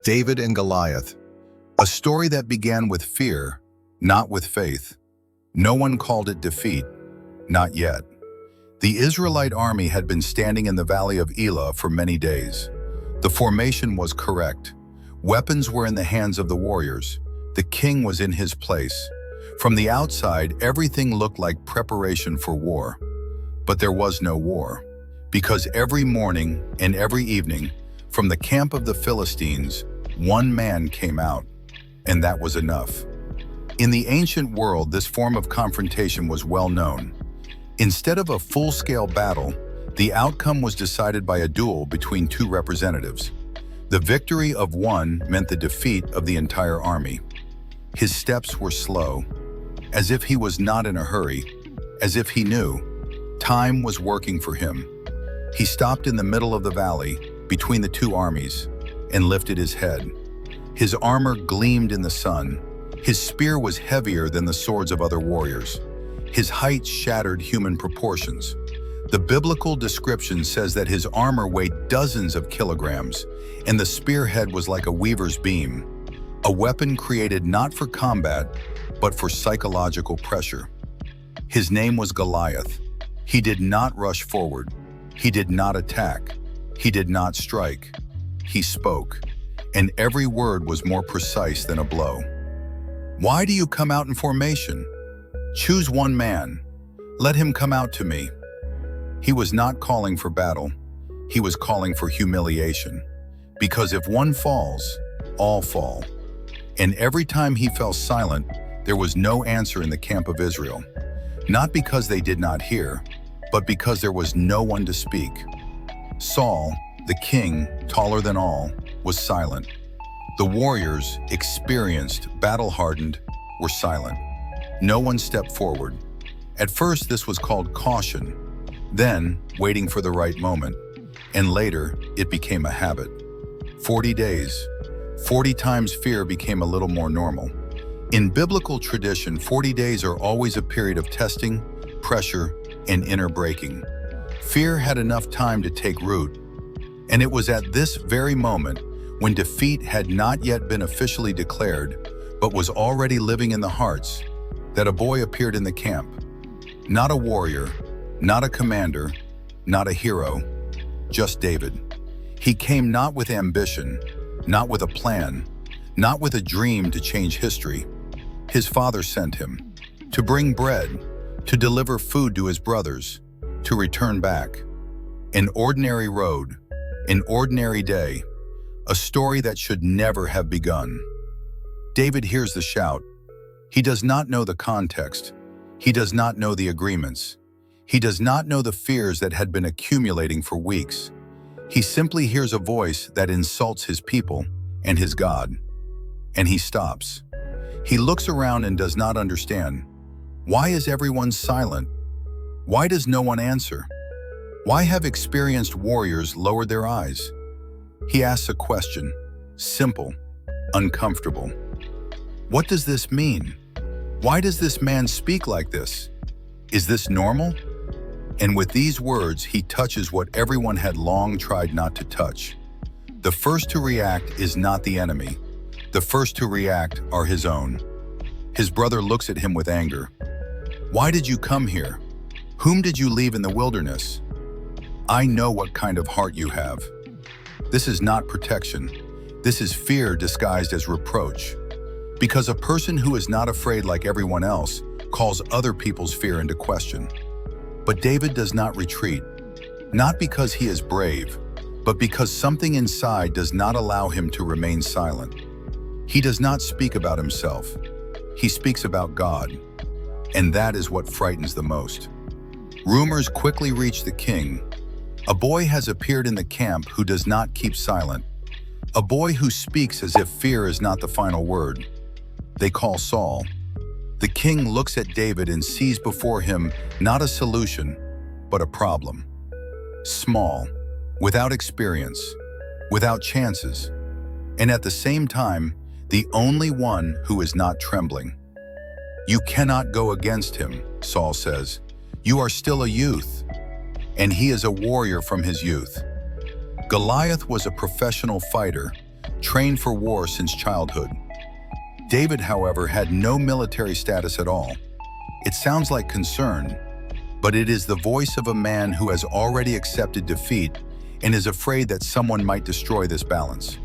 David and Goliath, a story that began with fear, not with faith. No one called it defeat, not yet. The Israelite army had been standing in the valley of Elah for many days. The formation was correct. Weapons were in the hands of the warriors. The king was in his place. From the outside, everything looked like preparation for war. But there was no war, because every morning and every evening, from the camp of the Philistines, one man came out, and that was enough. In the ancient world, this form of confrontation was well known. Instead of a full-scale battle, the outcome was decided by a duel between two representatives. The victory of one meant the defeat of the entire army. His steps were slow, as if he was not in a hurry, as if he knew time was working for him. He stopped in the middle of the valley, between the two armies, and lifted his head. His armor gleamed in the sun. His spear was heavier than the swords of other warriors. His height shattered human proportions. The biblical description says that his armor weighed dozens of kilograms, and the spearhead was like a weaver's beam, a weapon created not for combat, but for psychological pressure. His name was Goliath. He did not rush forward. He did not attack. He did not strike. He spoke, and every word was more precise than a blow. Why do you come out in formation? Choose one man. Let him come out to me. He was not calling for battle. He was calling for humiliation. Because if one falls, all fall. And every time he fell silent, there was no answer in the camp of Israel. Not because they did not hear, but because there was no one to speak. Saul, the king, taller than all, was silent. The warriors, experienced, battle-hardened, were silent. No one stepped forward. At first, this was called caution, then waiting for the right moment, and later it became a habit. 40 days, 40 times fear became a little more normal. In biblical tradition, 40 days are always a period of testing, pressure, and inner breaking. Fear had enough time to take root, and it was at this very moment, when defeat had not yet been officially declared, but was already living in the hearts, that a boy appeared in the camp. Not a warrior, not a commander, not a hero, just David. He came not with ambition, not with a plan, not with a dream to change history. His father sent him to bring bread, to deliver food to his brothers, to return back. An ordinary road, an ordinary day, a story that should never have begun. David hears the shout. He does not know the context. He does not know the agreements. He does not know the fears that had been accumulating for weeks. He simply hears a voice that insults his people and his God. And he stops. He looks around and does not understand. Why is everyone silent? Why does no one answer? Why have experienced warriors lowered their eyes? He asks a question, simple, uncomfortable. What does this mean? Why does this man speak like this? Is this normal? And with these words, he touches what everyone had long tried not to touch. The first to react is not the enemy. The first to react are his own. His brother looks at him with anger. Why did you come here? Whom did you leave in the wilderness? I know what kind of heart you have. This is not protection. This is fear disguised as reproach. Because a person who is not afraid like everyone else calls other people's fear into question. But David does not retreat, not because he is brave, but because something inside does not allow him to remain silent. He does not speak about himself. He speaks about God. And that is what frightens the most. Rumors quickly reach the king. A boy has appeared in the camp who does not keep silent. A boy who speaks as if fear is not the final word. They call Saul. The king looks at David and sees before him not a solution, but a problem. Small, without experience, without chances, and at the same time, the only one who is not trembling. You cannot go against him, Saul says. You are still a youth, and he is a warrior from his youth. Goliath was a professional fighter, trained for war since childhood. David, however, had no military status at all. It sounds like concern, but it is the voice of a man who has already accepted defeat and is afraid that someone might destroy this balance.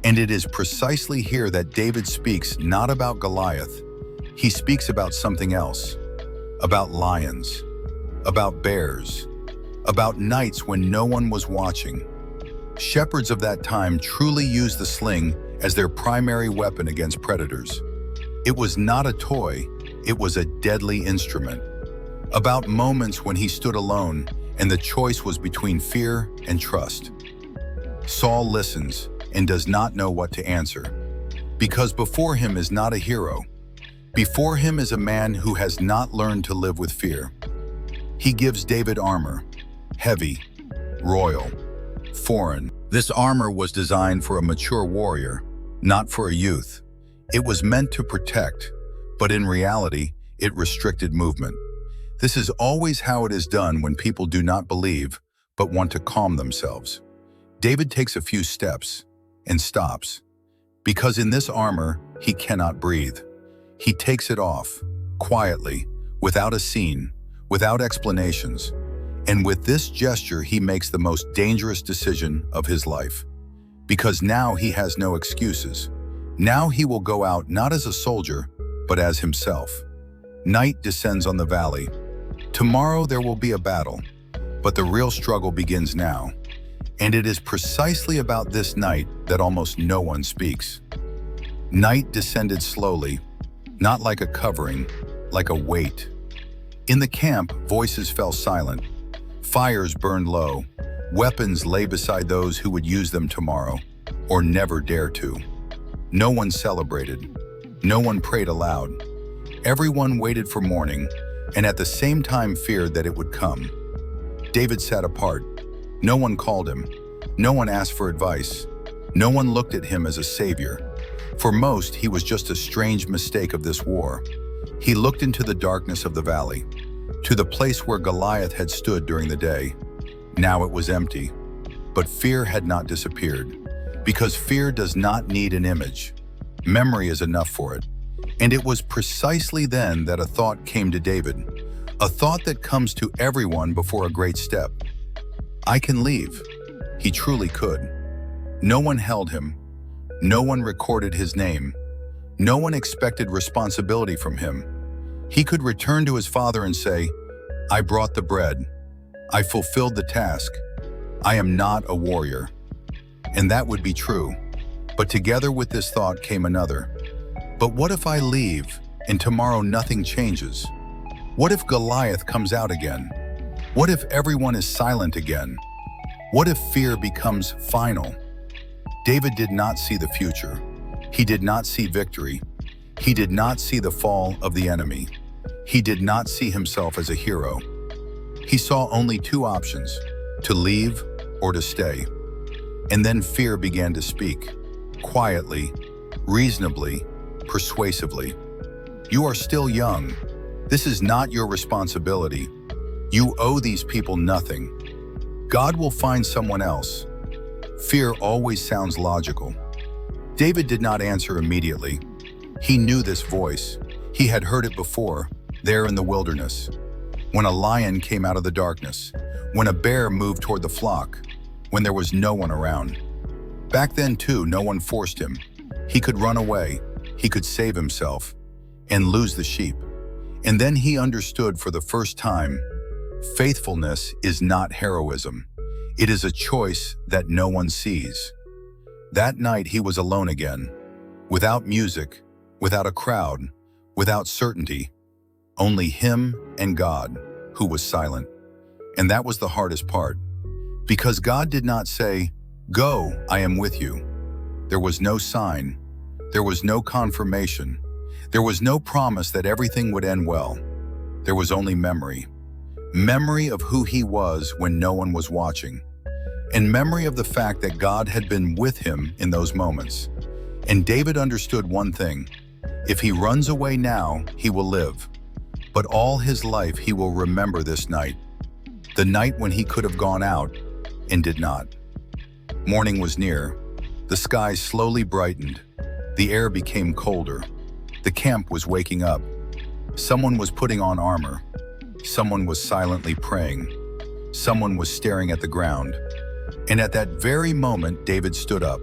And it is precisely here that David speaks not about Goliath. He speaks about something else, about lions, about bears, about nights when no one was watching. Shepherds of that time truly used the sling as their primary weapon against predators. It was not a toy, it was a deadly instrument. About moments when he stood alone and the choice was between fear and trust. Saul listens and does not know what to answer, because before him is not a hero. Before him is a man who has not learned to live with fear. He gives David armor, heavy, royal, foreign. This armor was designed for a mature warrior, not for a youth. It was meant to protect, but in reality, it restricted movement. This is always how it is done when people do not believe, but want to calm themselves. David takes a few steps and stops, because in this armor, he cannot breathe. He takes it off, quietly, without a scene, without explanations. And with this gesture, he makes the most dangerous decision of his life. Because now he has no excuses. Now he will go out not as a soldier, but as himself. Night descends on the valley. Tomorrow there will be a battle, but the real struggle begins now. And it is precisely about this night that almost no one speaks. Night descended slowly, not like a covering, like a weight. In the camp, voices fell silent. Fires burned low. Weapons lay beside those who would use them tomorrow, or never dare to. No one celebrated. No one prayed aloud. Everyone waited for morning, and at the same time feared that it would come. David sat apart. No one called him. No one asked for advice. No one looked at him as a savior. For most, he was just a strange mistake of this war. He looked into the darkness of the valley, to the place where Goliath had stood during the day. Now it was empty, but fear had not disappeared, because fear does not need an image. Memory is enough for it. And it was precisely then that a thought came to David, a thought that comes to everyone before a great step. I can leave. He truly could. No one held him. No one recorded his name. No one expected responsibility from him. He could return to his father and say, I brought the bread. I fulfilled the task. I am not a warrior. And that would be true. But together with this thought came another. But what if I leave and tomorrow nothing changes? What if Goliath comes out again? What if everyone is silent again? What if fear becomes final? David did not see the future. He did not see victory. He did not see the fall of the enemy. He did not see himself as a hero. He saw only two options, to leave or to stay. And then fear began to speak, quietly, reasonably, persuasively. You are still young. This is not your responsibility. You owe these people nothing. God will find someone else. Fear always sounds logical. David did not answer immediately. He knew this voice. He had heard it before, there in the wilderness, when a lion came out of the darkness, when a bear moved toward the flock, when there was no one around. Back then, too, no one forced him. He could run away, he could save himself, and lose the sheep. And then he understood for the first time, faithfulness is not heroism. It is a choice that no one sees. That night he was alone again, without music, without a crowd, without certainty, only him and God, who was silent. And that was the hardest part, because God did not say, "Go, I am with you." There was no sign, there was no confirmation, there was no promise that everything would end well. There was only memory. Memory of who he was when no one was watching, and memory of the fact that God had been with him in those moments. And David understood one thing: if he runs away now, he will live. But all his life he will remember this night, the night when he could have gone out and did not. Morning was near. The sky slowly brightened. The air became colder. The camp was waking up. Someone was putting on armor. Someone was silently praying. Someone was staring at the ground. And at that very moment, David stood up.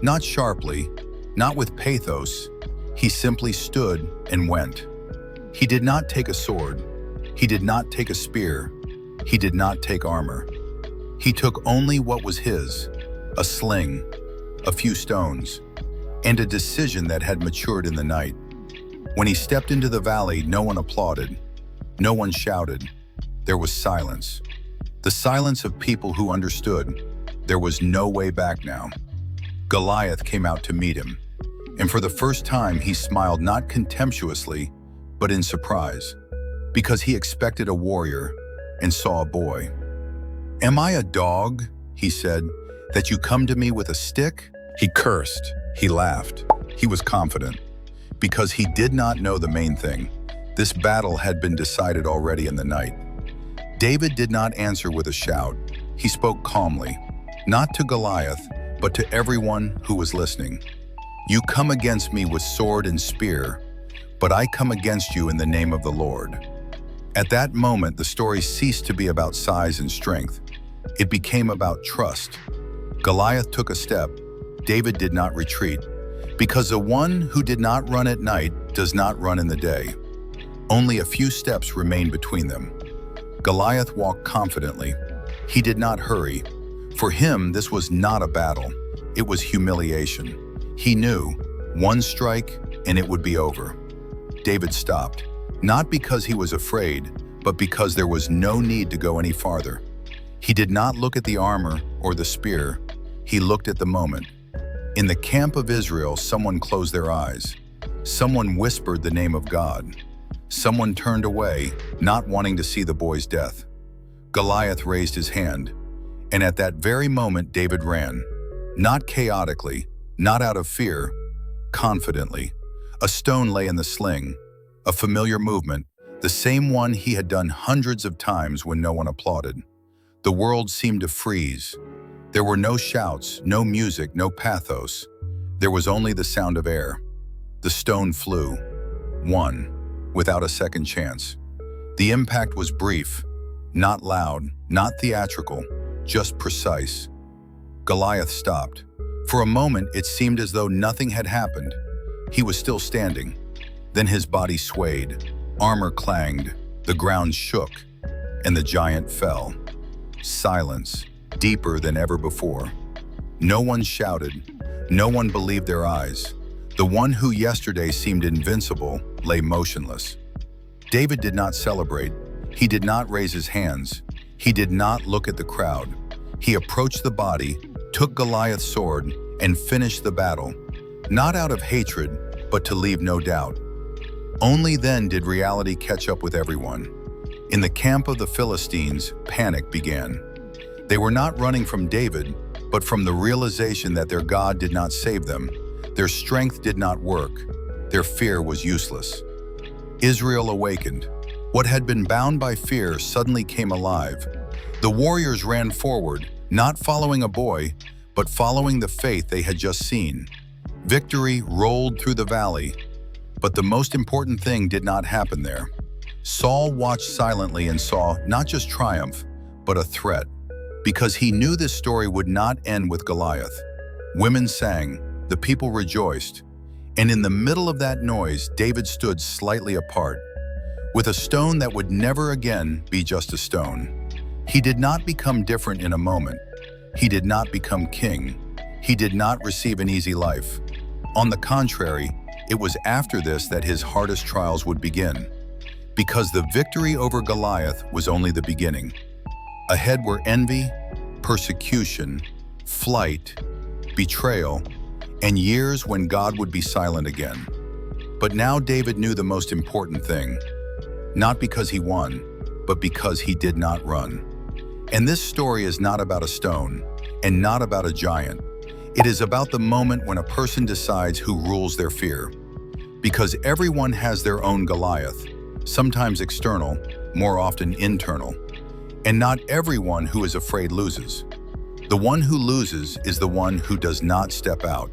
Not sharply, not with pathos. He simply stood and went. He did not take a sword. He did not take a spear. He did not take armor. He took only what was his, a sling, a few stones, and a decision that had matured in the night. When he stepped into the valley, no one applauded. No one shouted. There was silence. The silence of people who understood there was no way back now. Goliath came out to meet him, and for the first time he smiled not contemptuously, but in surprise, because he expected a warrior and saw a boy. "Am I a dog," he said, "that you come to me with a stick?" He cursed. He laughed. He was confident, because he did not know the main thing. This battle had been decided already in the night. David did not answer with a shout. He spoke calmly, not to Goliath, but to everyone who was listening. "You come against me with sword and spear, but I come against you in the name of the Lord." At that moment, the story ceased to be about size and strength. It became about trust. Goliath took a step. David did not retreat, because the one who did not run at night does not run in the day. Only a few steps remained between them. Goliath walked confidently. He did not hurry. For him, this was not a battle. It was humiliation. He knew, one strike and it would be over. David stopped, not because he was afraid, but because there was no need to go any farther. He did not look at the armor or the spear. He looked at the moment. In the camp of Israel, someone closed their eyes. Someone whispered the name of God. Someone turned away, not wanting to see the boy's death. Goliath raised his hand, and at that very moment David ran. Not chaotically, not out of fear, confidently. A stone lay in the sling, a familiar movement, the same one he had done hundreds of times when no one applauded. The world seemed to freeze. There were no shouts, no music, no pathos. There was only the sound of air. The stone flew. One. Without a second chance. The impact was brief, not loud, not theatrical, just precise. Goliath stopped. For a moment, it seemed as though nothing had happened. He was still standing. Then his body swayed, armor clanged, the ground shook, and the giant fell. Silence, deeper than ever before. No one shouted. No one believed their eyes. The one who yesterday seemed invincible lay motionless. David did not celebrate. He did not raise his hands. He did not look at the crowd. He approached the body, took Goliath's sword, and finished the battle, not out of hatred, but to leave no doubt. Only then did reality catch up with everyone. In the camp of the Philistines, panic began. They were not running from David, but from the realization that their God did not save them. Their strength did not work. Their fear was useless. Israel awakened. What had been bound by fear suddenly came alive. The warriors ran forward, not following a boy, but following the faith they had just seen. Victory rolled through the valley, but the most important thing did not happen there. Saul watched silently and saw not just triumph, but a threat, because he knew this story would not end with Goliath. Women sang, the people rejoiced, and in the middle of that noise, David stood slightly apart, with a stone that would never again be just a stone. He did not become different in a moment. He did not become king. He did not receive an easy life. On the contrary, it was after this that his hardest trials would begin, because the victory over Goliath was only the beginning. Ahead were envy, persecution, flight, betrayal, and years when God would be silent again. But now David knew the most important thing, not because he won, but because he did not run. And this story is not about a stone, and not about a giant. It is about the moment when a person decides who rules their fear. Because everyone has their own Goliath, sometimes external, more often internal. And not everyone who is afraid loses. The one who loses is the one who does not step out.